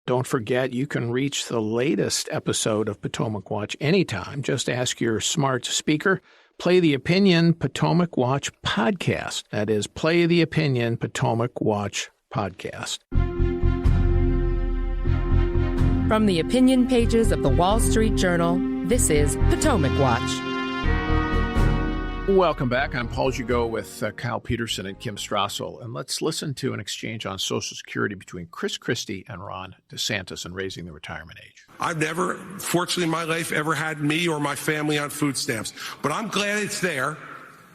Don't forget, you can reach the latest episode of Potomac Watch anytime. Just ask your smart speaker, play the Opinion Potomac Watch podcast. That is, play the Opinion Potomac Watch podcast. From the opinion pages of the Wall Street Journal, this is Potomac Watch. Welcome back. I'm Paul Gigot with Kyle Peterson and Kim Strassel, and let's listen to an exchange on Social Security between Chris Christie and Ron DeSantis and raising the retirement age. I've never, fortunately in my life, ever had me or my family on food stamps, but I'm glad it's there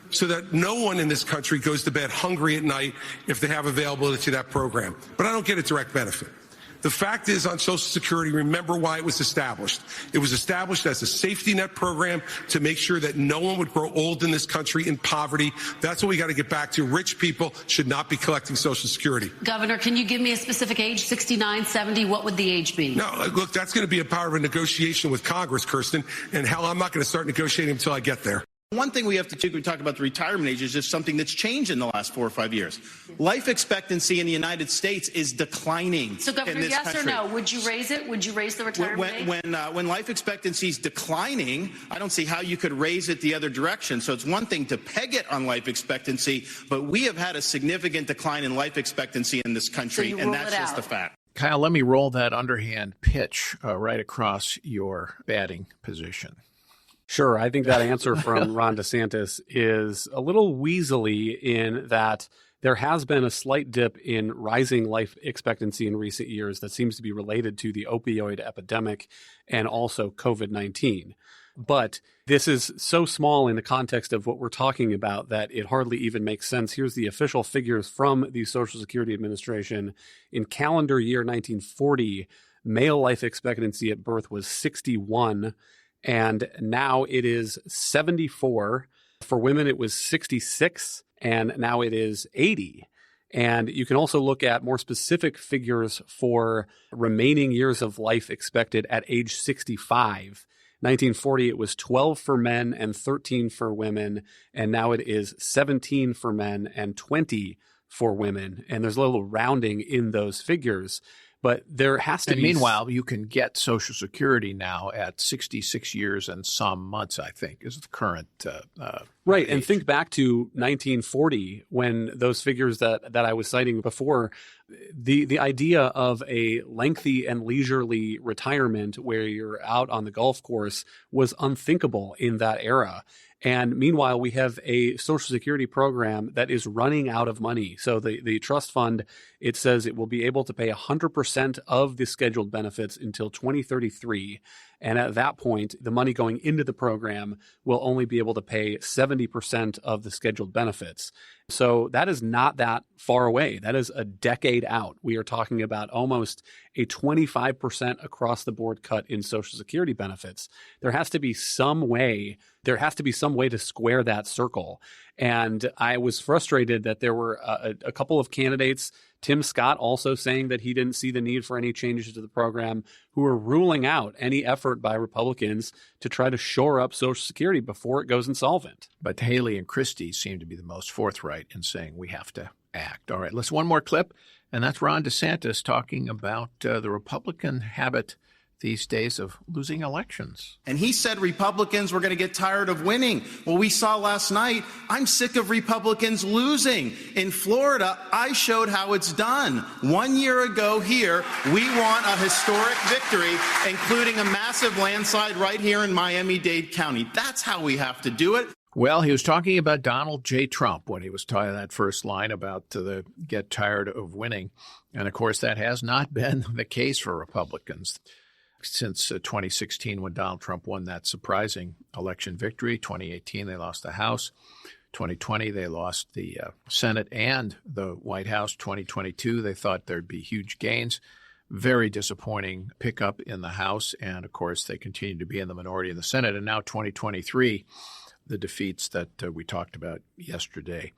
so that no one in this country goes to bed hungry at night if they have availability to that program. But I don't get a direct benefit. The fact is, on Social Security, remember why it was established. It was established as a safety net program to make sure that no one would grow old in this country in poverty. That's what we got to get back to. Rich people should not be collecting Social Security. Governor, can you give me a specific age, 69, 70? What would the age be? No, look, that's going to be a power of a negotiation with Congress, Kirsten, and hell, I'm not going to start negotiating until I get there. One thing we have to do when we talk about the retirement age is just something that's changed in the last 4 or 5 years. Life expectancy in the United States is declining. So, Governor, yes country. Or no? Would you raise it? Would you raise the retirement age? When life expectancy is declining, I don't see how you could raise it the other direction. So it's one thing to peg it on life expectancy, but we have had a significant decline in life expectancy in this country, and that's just a fact. Kyle, let me roll that underhand pitch right across your batting position. Sure. I think that answer from Ron DeSantis is a little weaselly in that there has been a slight dip in rising life expectancy in recent years that seems to be related to the opioid epidemic and also COVID-19. But this is so small in the context of what we're talking about that it hardly even makes sense. Here's the official figures from the Social Security Administration. In calendar year 1940, male life expectancy at birth was 61. And now it is 74. For women, it was 66, and now it is 80. And you can also look at more specific figures for remaining years of life expected at age 65. 1940, it was 12 for men and 13 for women, and now it is 17 for men and 20 for women. And there's a little rounding in those figures. But there has to be. Meanwhile, you can get Social Security now at 66 years and some months, I think, is the current right. age. And think back to 1940 when those figures that I was citing before, the idea of a lengthy and leisurely retirement where you're out on the golf course was unthinkable in that era. And meanwhile, we have a Social Security program that is running out of money. So the trust fund, it says it will be able to pay 100% of the scheduled benefits until 2033. And at that point, the money going into the program will only be able to pay 70% of the scheduled benefits. So that is not that far away. That is a decade out. We are talking about almost a 25% across the board cut in Social Security benefits. There has to be some way to square that circle. And I was frustrated that there were a couple of candidates, Tim Scott also saying that he didn't see the need for any changes to the program, who are ruling out any effort by Republicans to try to shore up Social Security before it goes insolvent. But Haley and Christie seem to be the most forthright in saying we have to act. All right, let's one more clip, and that's Ron DeSantis talking about the Republican habit these days of losing elections. And he said Republicans were going to get tired of winning. Well, we saw last night, I'm sick of Republicans losing. In Florida, I showed how it's done. 1 year ago here, we won a historic victory, including a massive landslide right here in Miami-Dade County. That's how we have to do it. Well, he was talking about Donald J. Trump when he was talking that first line about the get tired of winning. And, of course, that has not been the case for Republicans since 2016 when Donald Trump won that surprising election victory. 2018, they lost the House. 2020, they lost the Senate and the White House. 2022, they thought there'd be huge gains. Very disappointing pickup in the House. And, of course, they continue to be in the minority in the Senate. And now 2023, the defeats that we talked about yesterday.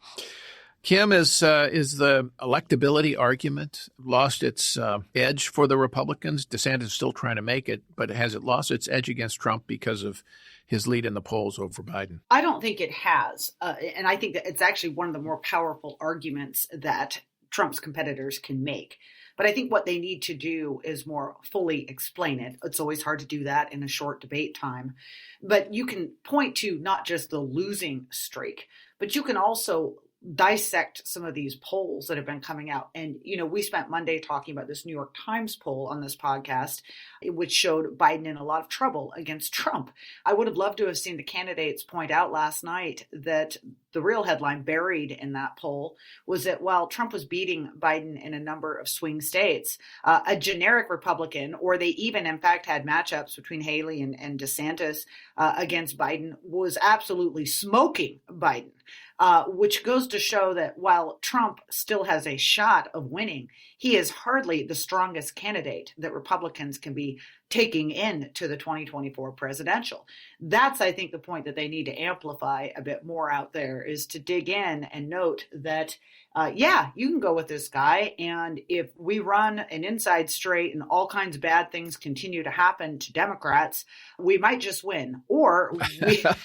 Kim, is the electability argument lost its edge for the Republicans? DeSantis is still trying to make it, but has it lost its edge against Trump because of his lead in the polls over Biden? I don't think it has. And I think that it's actually one of the more powerful arguments that Trump's competitors can make. But I think what they need to do is more fully explain it. It's always hard to do that in a short debate time. But you can point to not just the losing streak, but you can also dissect some of these polls that have been coming out. And, we spent Monday talking about this New York Times poll on this podcast, which showed Biden in a lot of trouble against Trump. I would have loved to have seen the candidates point out last night that the real headline buried in that poll was that while Trump was beating Biden in a number of swing states, a generic Republican, or they even in fact had matchups between Haley and DeSantis against Biden, was absolutely smoking Biden. Which goes to show that while Trump still has a shot of winning, he is hardly the strongest candidate that Republicans can be taking into the 2024 presidential. That's, I think, the point that they need to amplify a bit more out there, is to dig in and note that, you can go with this guy. And if we run an inside straight and all kinds of bad things continue to happen to Democrats, we might just win. Or, that's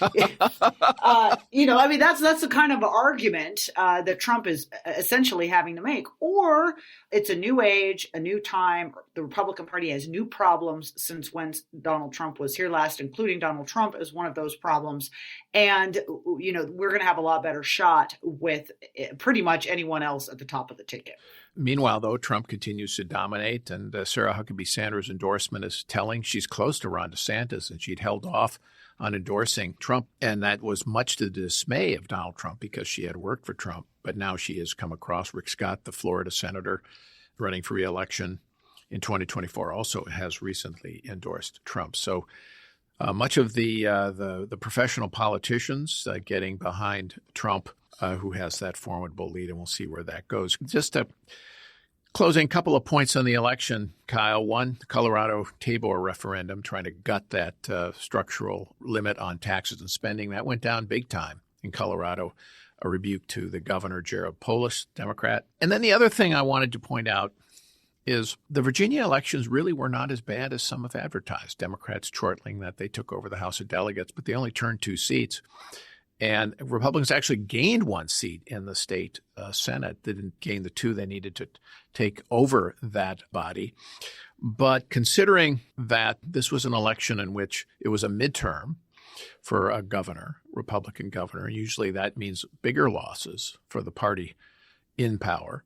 the kind of argument that Trump is essentially having to make. Or it's a new age, a new time. The Republican Party has new problems since when Donald Trump was here last, including Donald Trump as one of those problems. And, we're going to have a lot better shot with pretty much anyone else at the top of the ticket. Meanwhile, though, Trump continues to dominate, and Sarah Huckabee Sanders' endorsement is telling. She's close to Ron DeSantis, and she'd held off on endorsing Trump. And that was much to the dismay of Donald Trump because she had worked for Trump. But now she has come across. Rick Scott, the Florida senator running for re-election in 2024, also has recently endorsed Trump. So much of the professional politicians getting behind Trump, who has that formidable lead, and we'll see where that goes. Just a closing couple of points on the election, Kyle. One, the Colorado Tabor referendum, trying to gut that structural limit on taxes and spending. That went down big time in Colorado, a rebuke to the governor, Jared Polis, Democrat. And then the other thing I wanted to point out is the Virginia elections really were not as bad as some have advertised. Democrats chortling that they took over the House of Delegates, but they only turned 2 seats. And Republicans actually gained 1 seat in the state Senate. They didn't gain the 2 they needed to take over that body. But considering that this was an election in which it was a midterm for a governor, Republican governor, usually that means bigger losses for the party in power.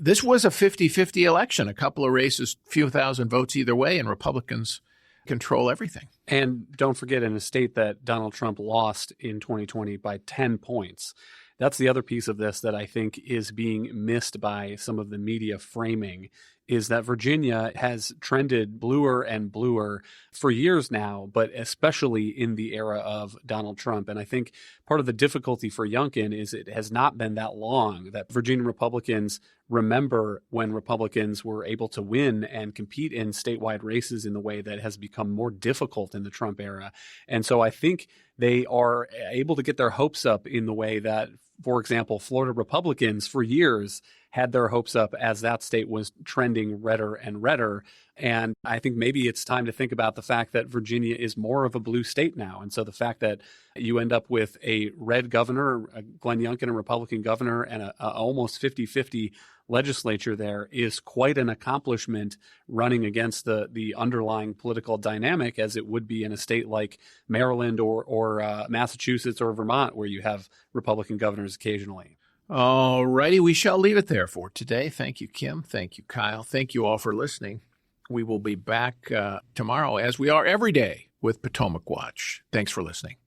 This was a 50-50 election, a couple of races, few thousand votes either way, and Republicans control everything. And don't forget, in a state that Donald Trump lost in 2020 by 10 points. That's the other piece of this that I think is being missed by some of the media framing, is that Virginia has trended bluer and bluer for years now, but especially in the era of Donald Trump. And I think part of the difficulty for Youngkin is it has not been that long that Virginia Republicans remember when Republicans were able to win and compete in statewide races in the way that has become more difficult in the Trump era. And so I think they are able to get their hopes up in the way that, for example, Florida Republicans for years had their hopes up as that state was trending redder and redder. And I think maybe it's time to think about the fact that Virginia is more of a blue state now. And so the fact that you end up with a red governor, Glenn Youngkin, a Republican governor, and a almost 50-50 legislature there is quite an accomplishment running against the underlying political dynamic as it would be in a state like Maryland or Massachusetts or Vermont, where you have Republican governors occasionally. All righty, we shall leave it there for today. Thank you, Kim. Thank you, Kyle. Thank you all for listening. We will be back tomorrow, as we are every day, with Potomac Watch. Thanks for listening.